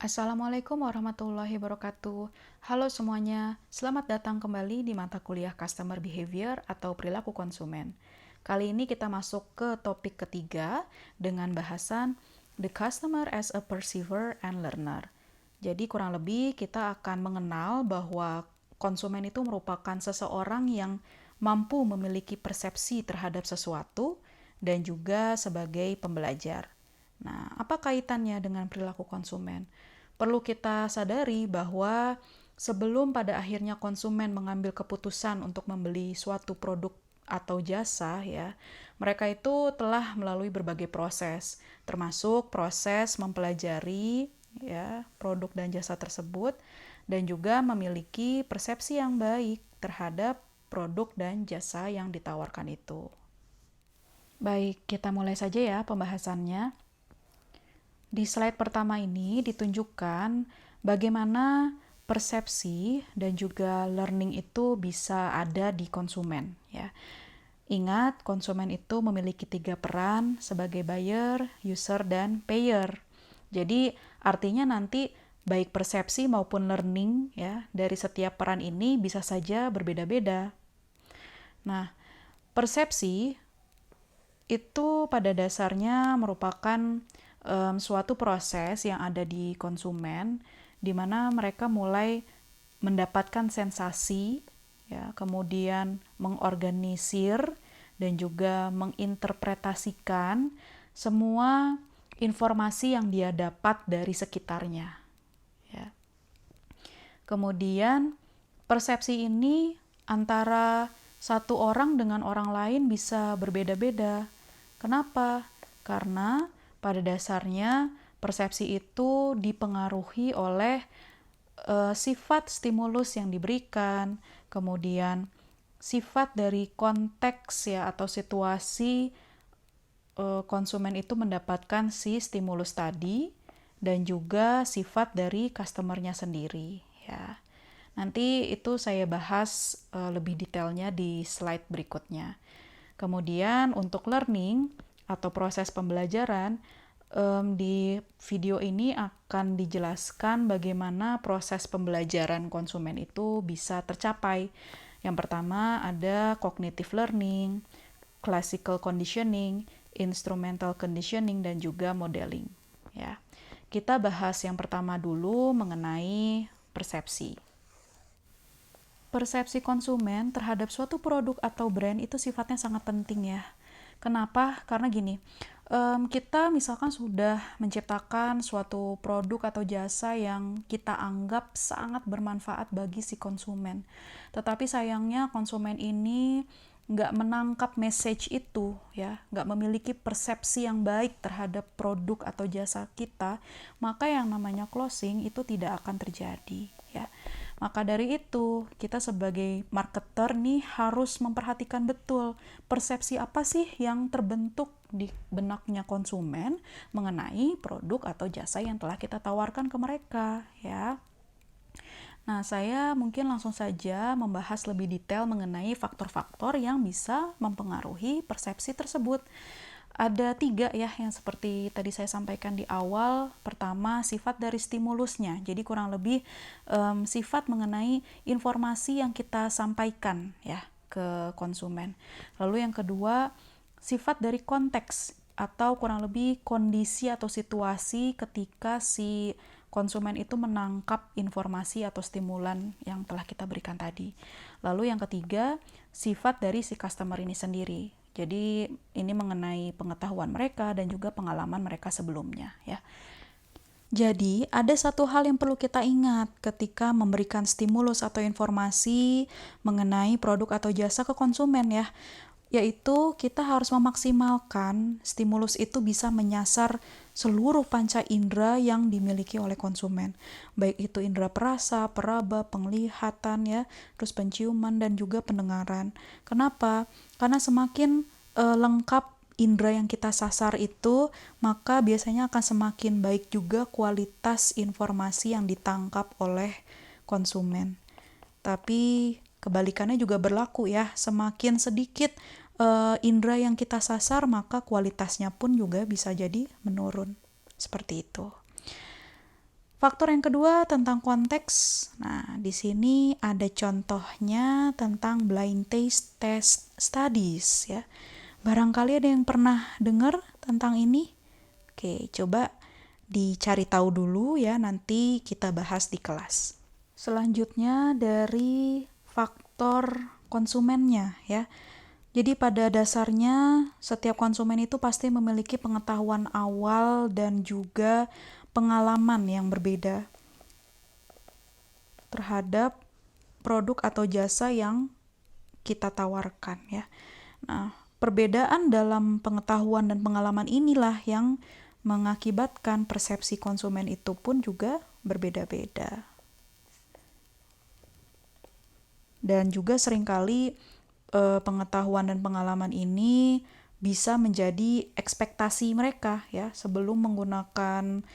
Assalamualaikum warahmatullahi wabarakatuh. Halo semuanya, selamat datang kembali di mata kuliah Customer Behavior atau Perilaku Konsumen. Kali ini kita masuk ke topik ketiga dengan bahasan The Customer as a Perceiver and Learner. Jadi kurang lebih kita akan mengenal bahwa konsumen itu merupakan seseorang yang mampu memiliki persepsi terhadap sesuatu dan juga sebagai pembelajar. Nah, apa kaitannya dengan perilaku konsumen? Perlu kita sadari bahwa sebelum pada akhirnya konsumen mengambil keputusan untuk membeli suatu produk atau jasa ya, mereka itu telah melalui berbagai proses, termasuk proses mempelajari ya produk dan jasa tersebut dan juga memiliki persepsi yang baik terhadap produk dan jasa yang ditawarkan itu. Baik, kita mulai saja ya pembahasannya. Di slide pertama ini ditunjukkan bagaimana persepsi dan juga learning itu bisa ada di konsumen ya. Ingat, konsumen itu memiliki 3 peran sebagai buyer, user, dan payer. Jadi artinya nanti baik persepsi maupun learning ya dari setiap peran ini bisa saja berbeda-beda. Nah, persepsi itu pada dasarnya merupakan suatu proses yang ada di konsumen di mana mereka mulai mendapatkan sensasi ya, kemudian mengorganisir dan juga menginterpretasikan semua informasi yang dia dapat dari sekitarnya ya. Kemudian persepsi ini antara satu orang dengan orang lain bisa berbeda-beda. Kenapa? Karena pada dasarnya persepsi itu dipengaruhi oleh sifat stimulus yang diberikan, kemudian sifat dari konteks ya atau situasi konsumen itu mendapatkan si stimulus tadi dan juga sifat dari customernya sendiri ya. Nanti itu saya bahas lebih detailnya di slide berikutnya. Kemudian untuk learning atau proses pembelajaran, di video ini akan dijelaskan bagaimana proses pembelajaran konsumen itu bisa tercapai. Yang pertama ada cognitive learning, classical conditioning, instrumental conditioning, dan juga modeling. Ya, kita bahas yang pertama dulu mengenai persepsi. Persepsi konsumen terhadap suatu produk atau brand itu sifatnya sangat penting ya. Kenapa? Karena gini, kita misalkan sudah menciptakan suatu produk atau jasa yang kita anggap sangat bermanfaat bagi si konsumen. Tetapi sayangnya konsumen ini nggak menangkap message itu ya, nggak memiliki persepsi yang baik terhadap produk atau jasa kita, maka yang namanya closing itu tidak akan terjadi ya. Maka dari itu, kita sebagai marketer nih harus memperhatikan betul persepsi apa sih yang terbentuk di benaknya konsumen mengenai produk atau jasa yang telah kita tawarkan ke mereka ya. Nah, saya mungkin langsung saja membahas lebih detail mengenai faktor-faktor yang bisa mempengaruhi persepsi tersebut. Ada 3 ya yang seperti tadi saya sampaikan di awal. Pertama, sifat dari stimulusnya. Jadi kurang lebih sifat mengenai informasi yang kita sampaikan ya ke konsumen. Lalu yang kedua, sifat dari konteks atau kurang lebih kondisi atau situasi ketika si konsumen itu menangkap informasi atau stimulan yang telah kita berikan tadi. Lalu yang ketiga, sifat dari si customer ini sendiri. Jadi ini mengenai pengetahuan mereka dan juga pengalaman mereka sebelumnya ya. Jadi ada satu hal yang perlu kita ingat ketika memberikan stimulus atau informasi mengenai produk atau jasa ke konsumen ya, yaitu kita harus memaksimalkan stimulus itu bisa menyasar seluruh panca indera yang dimiliki oleh konsumen, baik itu indera perasa, peraba, penglihatan ya, terus penciuman dan juga pendengaran. Kenapa? Karena semakin lengkap indera yang kita sasar itu, maka biasanya akan semakin baik juga kualitas informasi yang ditangkap oleh konsumen. Tapi kebalikannya juga berlaku ya, semakin sedikit indera yang kita sasar, maka kualitasnya pun juga bisa jadi menurun. Seperti itu. Faktor yang kedua tentang konteks. Nah, di sini ada contohnya tentang blind taste test studies ya. Barangkali ada yang pernah dengar tentang ini? Oke, coba dicari tahu dulu ya, nanti kita bahas di kelas. Selanjutnya dari faktor konsumennya ya. Jadi pada dasarnya setiap konsumen itu pasti memiliki pengetahuan awal dan juga pengalaman yang berbeda terhadap produk atau jasa yang kita tawarkan ya. Nah, perbedaan dalam pengetahuan dan pengalaman inilah yang mengakibatkan persepsi konsumen itu pun juga berbeda-beda. Dan juga seringkali pengetahuan dan pengalaman ini bisa menjadi ekspektasi mereka ya sebelum menggunakan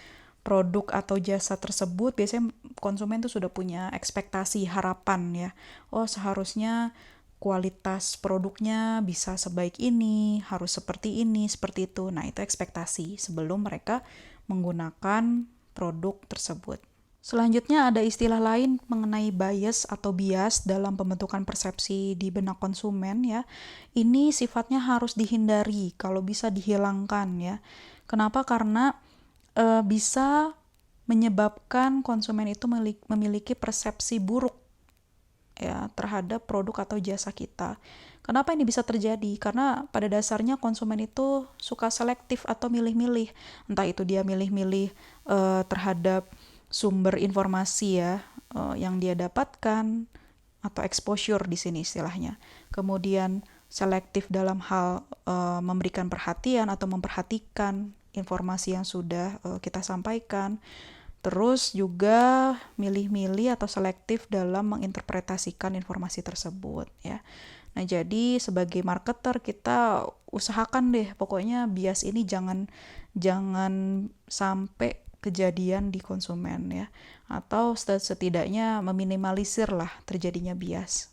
produk atau jasa tersebut. Biasanya konsumen tuh sudah punya ekspektasi harapan ya, oh seharusnya kualitas produknya bisa sebaik ini, harus seperti ini, seperti itu. Nah, itu ekspektasi sebelum mereka menggunakan produk tersebut. Selanjutnya ada istilah lain mengenai bias atau bias dalam pembentukan persepsi di benak konsumen ya. Ini sifatnya harus dihindari, kalau bisa dihilangkan ya. Kenapa? Karena bisa menyebabkan konsumen itu memiliki persepsi buruk ya terhadap produk atau jasa kita. Kenapa ini bisa terjadi? Karena pada dasarnya konsumen itu suka selektif atau milih-milih. Entah itu dia milih-milih terhadap sumber informasi ya yang dia dapatkan atau exposure di sini istilahnya. Kemudian selektif dalam hal memberikan perhatian atau memperhatikan informasi yang sudah kita sampaikan. Terus juga milih-milih atau selektif dalam menginterpretasikan informasi tersebut ya. Nah, jadi sebagai marketer kita usahakan deh pokoknya bias ini jangan sampai kejadian di konsumen ya, atau setidaknya meminimalisir lah terjadinya bias.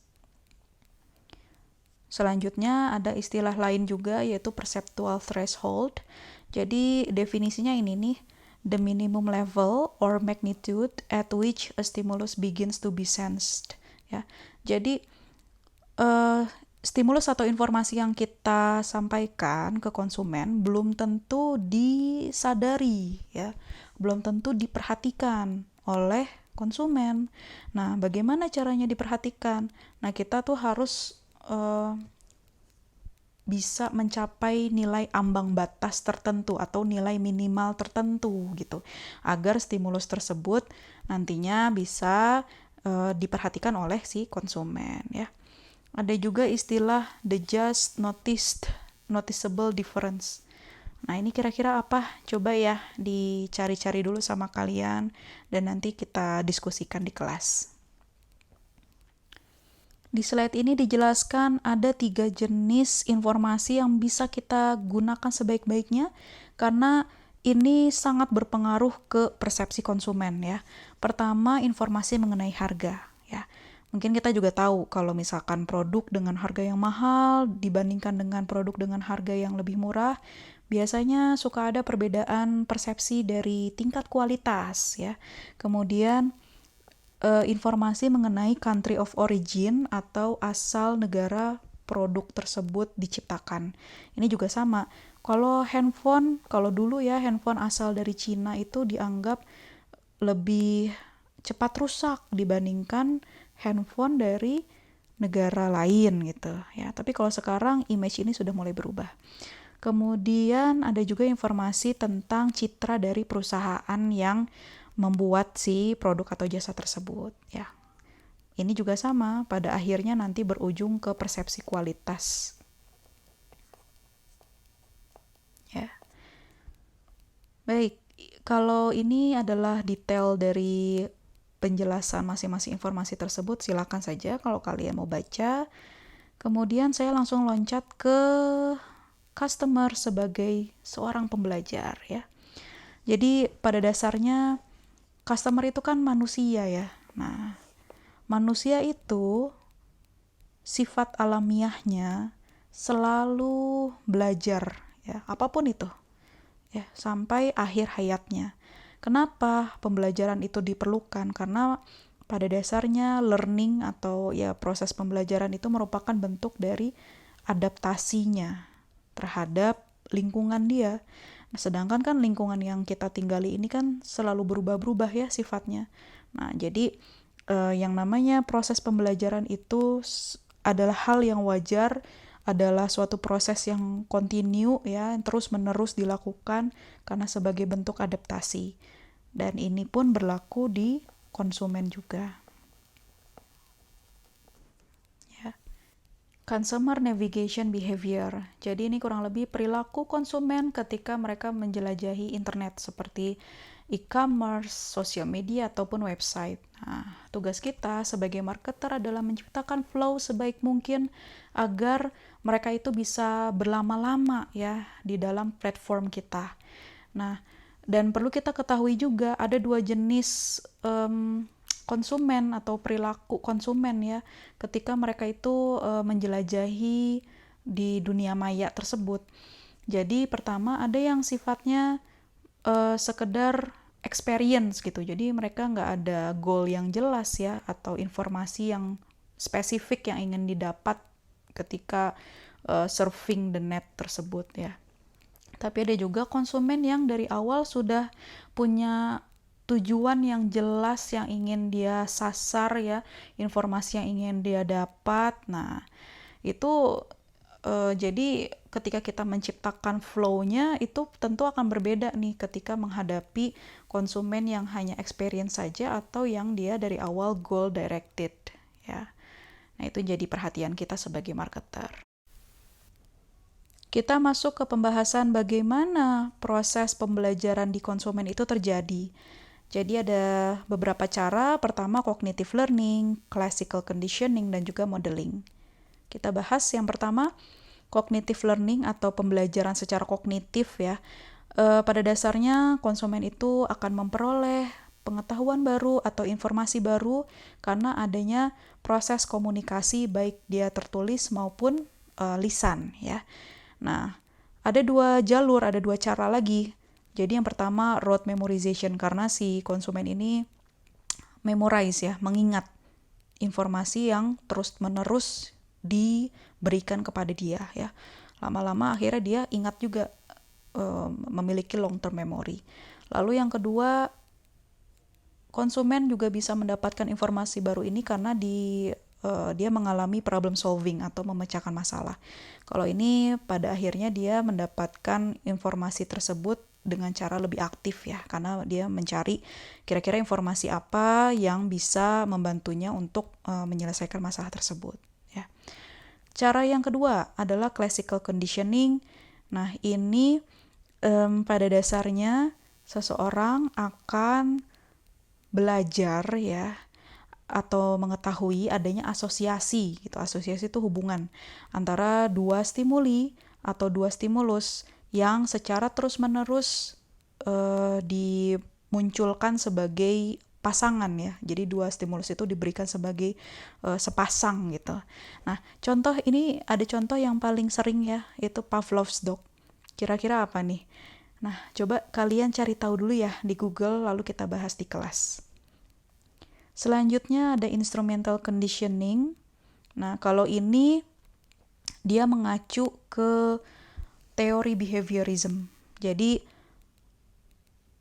Selanjutnya ada istilah lain juga yaitu perceptual threshold. Jadi definisinya ini nih, the minimum level or magnitude at which a stimulus begins to be sensed ya. Jadi stimulus atau informasi yang kita sampaikan ke konsumen belum tentu disadari ya, belum tentu diperhatikan oleh konsumen. Nah, bagaimana caranya diperhatikan? Nah, kita tuh harus bisa mencapai nilai ambang batas tertentu atau nilai minimal tertentu gitu, agar stimulus tersebut nantinya bisa diperhatikan oleh si konsumen ya. Ada juga istilah the just noticeable difference. Nah, ini kira-kira apa? Coba ya dicari-cari dulu sama kalian dan nanti kita diskusikan di kelas. Di slide ini dijelaskan ada 3 jenis informasi yang bisa kita gunakan sebaik-baiknya karena ini sangat berpengaruh ke persepsi konsumen ya. Pertama, informasi mengenai harga ya. Mungkin kita juga tahu kalau misalkan produk dengan harga yang mahal dibandingkan dengan produk dengan harga yang lebih murah, biasanya suka ada perbedaan persepsi dari tingkat kualitas ya. Kemudian informasi mengenai country of origin atau asal negara produk tersebut diciptakan. Ini juga sama. Kalau dulu ya handphone asal dari Cina itu dianggap lebih cepat rusak dibandingkan handphone dari negara lain gitu ya. Tapi kalau sekarang image ini sudah mulai berubah. Kemudian ada juga informasi tentang citra dari perusahaan yang membuat si produk atau jasa tersebut ya. Ini juga sama, pada akhirnya nanti berujung ke persepsi kualitas. Ya. Baik, kalau ini adalah detail dari penjelasan masing-masing informasi tersebut, silakan saja kalau kalian mau baca. Kemudian saya langsung loncat ke customer sebagai seorang pembelajar ya. Jadi pada dasarnya customer itu kan manusia ya. Nah, manusia itu sifat alamiahnya selalu belajar ya, apapun itu ya, sampai akhir hayatnya. Kenapa pembelajaran itu diperlukan? Karena pada dasarnya learning atau ya proses pembelajaran itu merupakan bentuk dari adaptasinya terhadap lingkungan dia. Nah, sedangkan kan lingkungan yang kita tinggali ini kan selalu berubah-berubah ya sifatnya. Nah, jadi yang namanya proses pembelajaran itu adalah hal yang wajar, adalah suatu proses yang kontinu ya, yang terus-menerus dilakukan karena sebagai bentuk adaptasi. Dan ini pun berlaku di konsumen juga. Ya. Consumer navigation behavior. Jadi ini kurang lebih perilaku konsumen ketika mereka menjelajahi internet seperti e-commerce, sosial media, ataupun website. Nah, tugas kita sebagai marketer adalah menciptakan flow sebaik mungkin agar mereka itu bisa berlama-lama ya di dalam platform kita. Nah, dan perlu kita ketahui juga ada dua jenis konsumen atau perilaku konsumen ya ketika mereka itu menjelajahi di dunia maya tersebut. Jadi pertama ada yang sifatnya sekedar experience gitu. Jadi mereka nggak ada goal yang jelas ya atau informasi yang spesifik yang ingin didapat ketika surfing the net tersebut ya. Tapi ada juga konsumen yang dari awal sudah punya tujuan yang jelas yang ingin dia sasar ya, informasi yang ingin dia dapat. Nah, itu jadi ketika kita menciptakan flow-nya itu tentu akan berbeda nih ketika menghadapi konsumen yang hanya experience saja atau yang dia dari awal goal directed ya. Nah, itu jadi perhatian kita sebagai marketer. Kita masuk ke pembahasan bagaimana proses pembelajaran di konsumen itu terjadi. Jadi ada beberapa cara, pertama cognitive learning, classical conditioning, dan juga modeling. Kita bahas yang pertama, cognitive learning atau pembelajaran secara kognitif ya. Pada dasarnya konsumen itu akan memperoleh pengetahuan baru atau informasi baru karena adanya proses komunikasi baik dia tertulis maupun lisan ya. Nah, ada dua jalur, ada dua cara lagi. Jadi yang pertama rote memorization karena si konsumen ini memorize ya, mengingat informasi yang terus-menerus diberikan kepada dia ya. Lama-lama akhirnya dia ingat juga, memiliki long term memory. Lalu yang kedua, konsumen juga bisa mendapatkan informasi baru ini karena dia mengalami problem solving atau memecahkan masalah. Kalau ini pada akhirnya dia mendapatkan informasi tersebut dengan cara lebih aktif ya, karena dia mencari kira-kira informasi apa yang bisa membantunya untuk menyelesaikan masalah tersebut ya. Cara yang kedua adalah classical conditioning. Nah, ini pada dasarnya seseorang akan belajar ya atau mengetahui adanya asosiasi gitu. Asosiasi itu hubungan antara dua stimuli atau dua stimulus yang secara terus-menerus dimunculkan sebagai pasangan ya. Jadi dua stimulus itu diberikan sebagai sepasang gitu. Nah, contoh ini ada contoh yang paling sering ya, itu Pavlov's dog. Kira-kira apa nih? Nah, coba kalian cari tahu dulu ya di Google lalu kita bahas di kelas. Selanjutnya ada instrumental conditioning. Nah, kalau ini dia mengacu ke teori behaviorism. Jadi,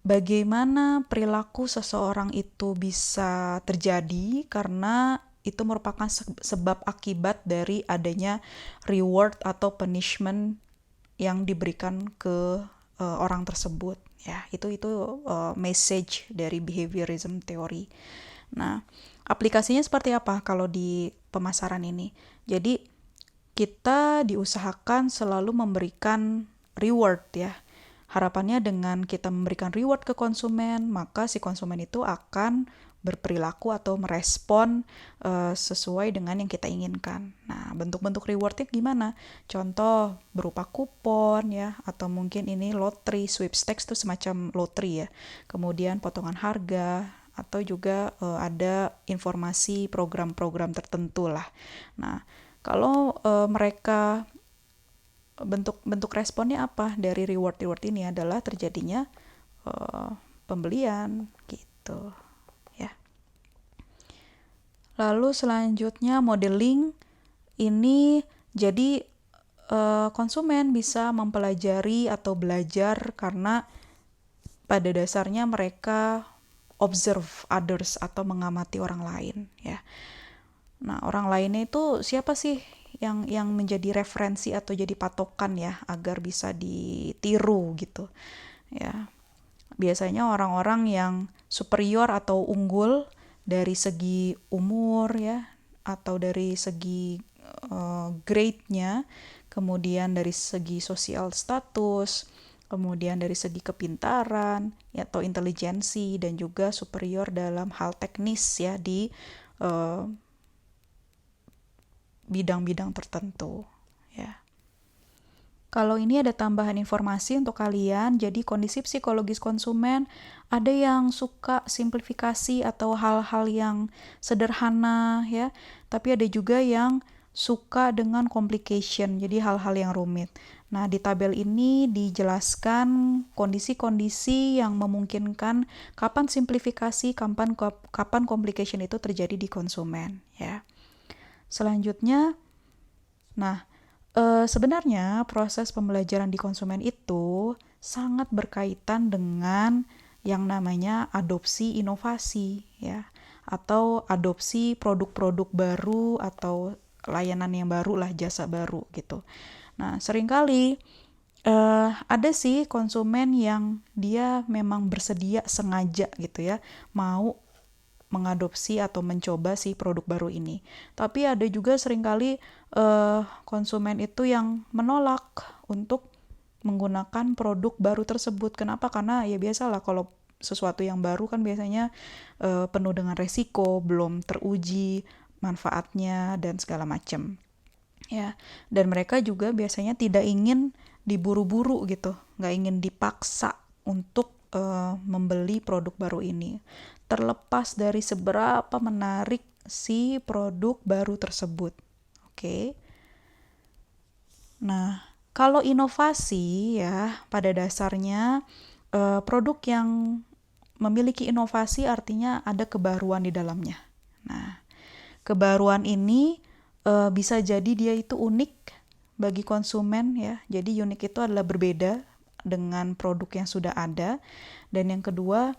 bagaimana perilaku seseorang itu bisa terjadi karena itu merupakan sebab akibat dari adanya reward atau punishment yang diberikan ke orang tersebut. Ya, itu message dari behaviorism teori. Nah, aplikasinya seperti apa kalau di pemasaran ini? Jadi, kita diusahakan selalu memberikan reward ya. Harapannya dengan kita memberikan reward ke konsumen, maka si konsumen itu akan berperilaku atau merespon sesuai dengan yang kita inginkan. Nah, bentuk-bentuk rewardnya gimana? Contoh berupa kupon ya, atau mungkin ini lottery, sweepstakes itu semacam lottery ya. Kemudian potongan harga, atau juga ada informasi program-program tertentu lah. Nah, kalau mereka bentuk responnya apa dari reward ini adalah terjadinya pembelian gitu ya. Lalu selanjutnya modeling ini jadi konsumen bisa mempelajari atau belajar karena pada dasarnya mereka observe others atau mengamati orang lain ya. Nah, orang lainnya itu siapa sih yang menjadi referensi atau jadi patokan ya agar bisa ditiru gitu ya. Biasanya orang-orang yang superior atau unggul dari segi umur ya atau dari segi grade-nya, kemudian dari segi sosial status, kemudian dari segi kepintaran ya, atau intelijensi, dan juga superior dalam hal teknis ya di uh, bidang-bidang tertentu ya. Kalau ini ada tambahan informasi untuk kalian, jadi kondisi psikologis konsumen ada yang suka simplifikasi atau hal-hal yang sederhana ya, tapi ada juga yang suka dengan complication, jadi hal-hal yang rumit. Nah, di tabel ini dijelaskan kondisi-kondisi yang memungkinkan kapan simplifikasi, kapan complication itu terjadi di konsumen ya. Selanjutnya, nah, sebenarnya proses pembelajaran di konsumen itu sangat berkaitan dengan yang namanya adopsi inovasi ya, atau adopsi produk-produk baru atau layanan yang baru lah, jasa baru gitu. Nah, seringkali ada sih konsumen yang dia memang bersedia sengaja gitu ya, mau mengadopsi atau mencoba si produk baru ini. Tapi ada juga seringkali konsumen itu yang menolak untuk menggunakan produk baru tersebut. Kenapa? Karena ya biasalah kalau sesuatu yang baru kan biasanya penuh dengan resiko, belum teruji manfaatnya dan segala macam. Ya, dan mereka juga biasanya tidak ingin diburu-buru gitu, nggak ingin dipaksa untuk membeli produk baru ini, terlepas dari seberapa menarik si produk baru tersebut. Oke. Nah, kalau inovasi ya pada dasarnya produk yang memiliki inovasi artinya ada kebaruan di dalamnya. Nah, kebaruan ini bisa jadi dia itu unik bagi konsumen ya. Jadi unik itu adalah berbeda dengan produk yang sudah ada. Dan yang kedua,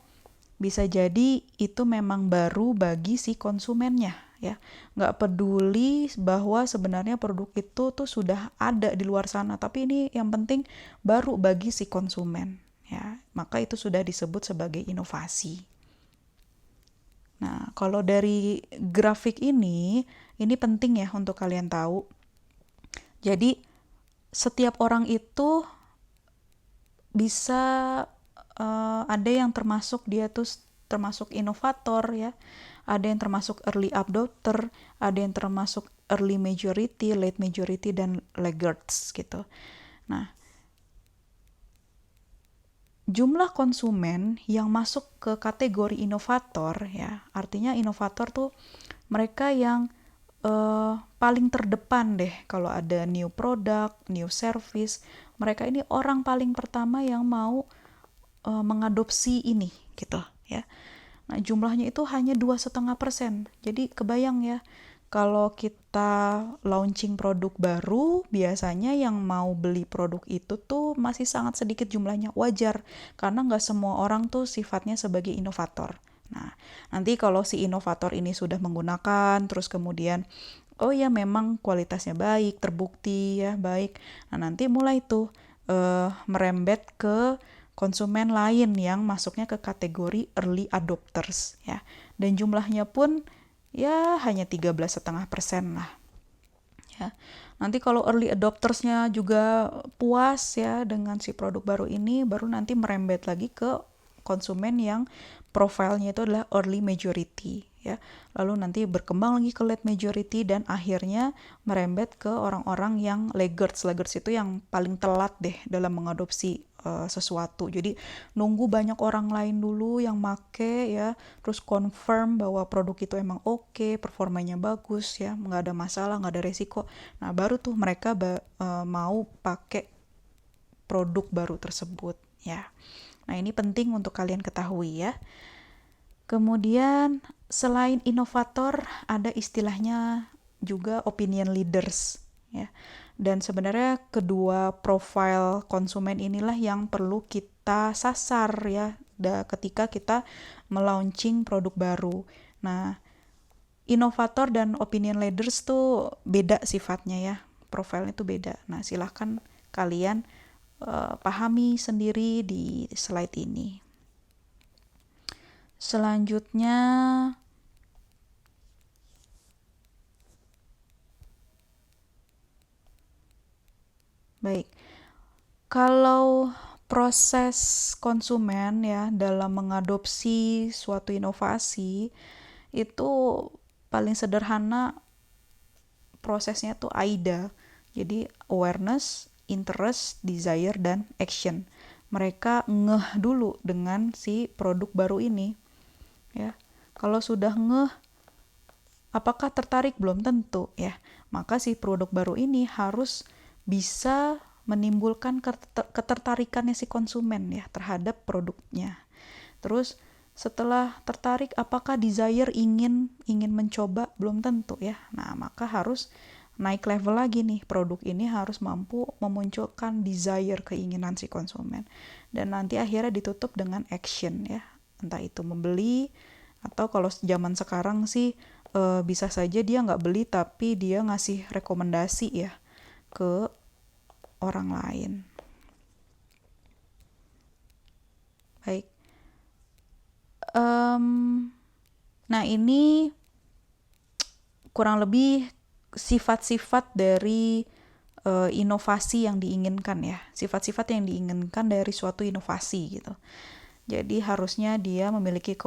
bisa jadi itu memang baru bagi si konsumennya ya. Nggak peduli bahwa sebenarnya produk itu tuh sudah ada di luar sana, tapi ini yang penting baru bagi si konsumen ya. Maka itu sudah disebut sebagai inovasi. Nah, kalau dari grafik ini penting ya untuk kalian tahu. Jadi, setiap orang itu bisa ada yang termasuk dia tuh termasuk inovator ya, ada yang termasuk early adopter, ada yang termasuk early majority, late majority, dan laggards gitu. Nah, jumlah konsumen yang masuk ke kategori inovator ya, artinya inovator tuh mereka yang paling terdepan deh kalau ada new product, new service. Mereka ini orang paling pertama yang mau mengadopsi ini gitu ya. Nah, jumlahnya itu hanya 2,5%. Jadi kebayang ya, kalau kita launching produk baru, biasanya yang mau beli produk itu tuh masih sangat sedikit jumlahnya. Wajar, karena nggak semua orang tuh sifatnya sebagai inovator. Nah, nanti kalau si inovator ini sudah menggunakan, terus kemudian, oh ya memang kualitasnya baik, terbukti ya baik. Nah, nanti mulai tuh merembet ke konsumen lain yang masuknya ke kategori early adopters ya. Dan jumlahnya pun ya hanya 13,5% lah. Ya. Nanti kalau early adoptersnya juga puas ya dengan si produk baru ini, baru nanti merembet lagi ke konsumen yang profilnya itu adalah early majority ya. Lalu nanti berkembang lagi ke late majority dan akhirnya merembet ke orang-orang yang laggards. Laggards itu yang paling telat deh dalam mengadopsi sesuatu. Jadi nunggu banyak orang lain dulu yang make ya, terus confirm bahwa produk itu emang oke, performanya bagus ya, nggak ada masalah, nggak ada resiko. Nah, baru tuh mereka mau pakai produk baru tersebut ya. Nah, Nah, ini penting untuk kalian ketahui ya. Kemudian selain inovator ada istilahnya juga opinion leaders ya. Dan sebenarnya kedua profil konsumen inilah yang perlu kita sasar ya ketika kita melaunching produk baru. Nah, inovator dan opinion leaders tuh beda sifatnya ya. Profilnya tuh beda. Nah, silahkan kalian pahami sendiri di slide ini. Selanjutnya, baik, kalau proses konsumen ya dalam mengadopsi suatu inovasi itu paling sederhana prosesnya tuh AIDA. Jadi awareness, interest, desire, dan action. Mereka ngeh dulu dengan si produk baru ini. Ya, kalau sudah ngeh, apakah tertarik? Belum tentu ya. Maka si produk baru ini harus bisa menimbulkan ketertarikannya si konsumen ya terhadap produknya. Terus setelah tertarik, apakah desire ingin mencoba? Belum tentu ya. Nah, maka harus naik level lagi nih. Produk ini harus mampu memunculkan desire, keinginan si konsumen. Dan nanti akhirnya ditutup dengan action ya. Entah itu membeli, atau kalau zaman sekarang sih bisa saja dia nggak beli tapi dia ngasih rekomendasi ya ke orang lain. Baik. Nah, ini kurang lebih sifat-sifat dari inovasi yang diinginkan ya. Sifat-sifat yang diinginkan dari suatu inovasi gitu. Jadi harusnya dia memiliki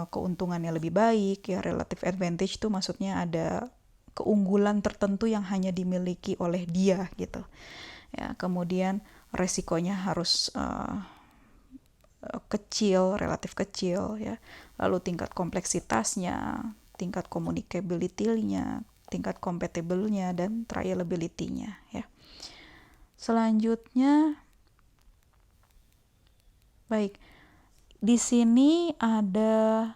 keuntungannya lebih baik ya. Relative advantage itu maksudnya ada keunggulan tertentu yang hanya dimiliki oleh dia gitu. Ya, kemudian resikonya harus kecil, relatif kecil ya. Lalu tingkat kompleksitasnya, tingkat communicability-nya, tingkat compatible-nya, dan trialability-nya ya. Selanjutnya, baik, di sini ada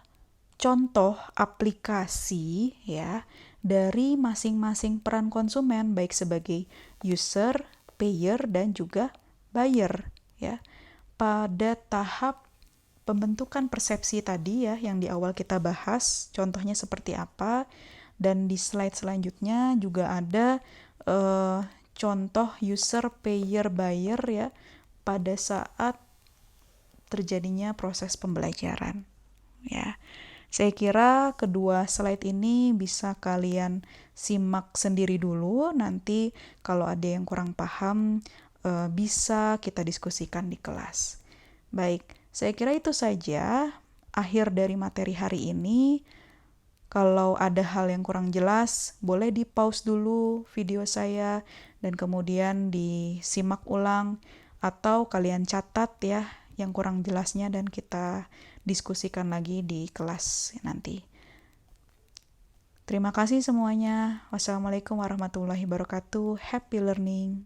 contoh aplikasi ya dari masing-masing peran konsumen, baik sebagai user, payer, dan juga buyer ya. Pada tahap pembentukan persepsi tadi ya yang di awal kita bahas, contohnya seperti apa, dan di slide selanjutnya juga ada contoh user, payer, buyer ya pada saat terjadinya proses pembelajaran ya. Saya kira kedua slide ini bisa kalian simak sendiri dulu, nanti kalau ada yang kurang paham bisa kita diskusikan di kelas. Baik, saya kira itu saja akhir dari materi hari ini. Kalau ada hal yang kurang jelas, boleh di-pause dulu video saya dan kemudian disimak ulang, atau kalian catat ya yang kurang jelasnya dan kita diskusikan lagi di kelas nanti. Terima kasih semuanya. Wassalamualaikum warahmatullahi wabarakatuh. Happy learning.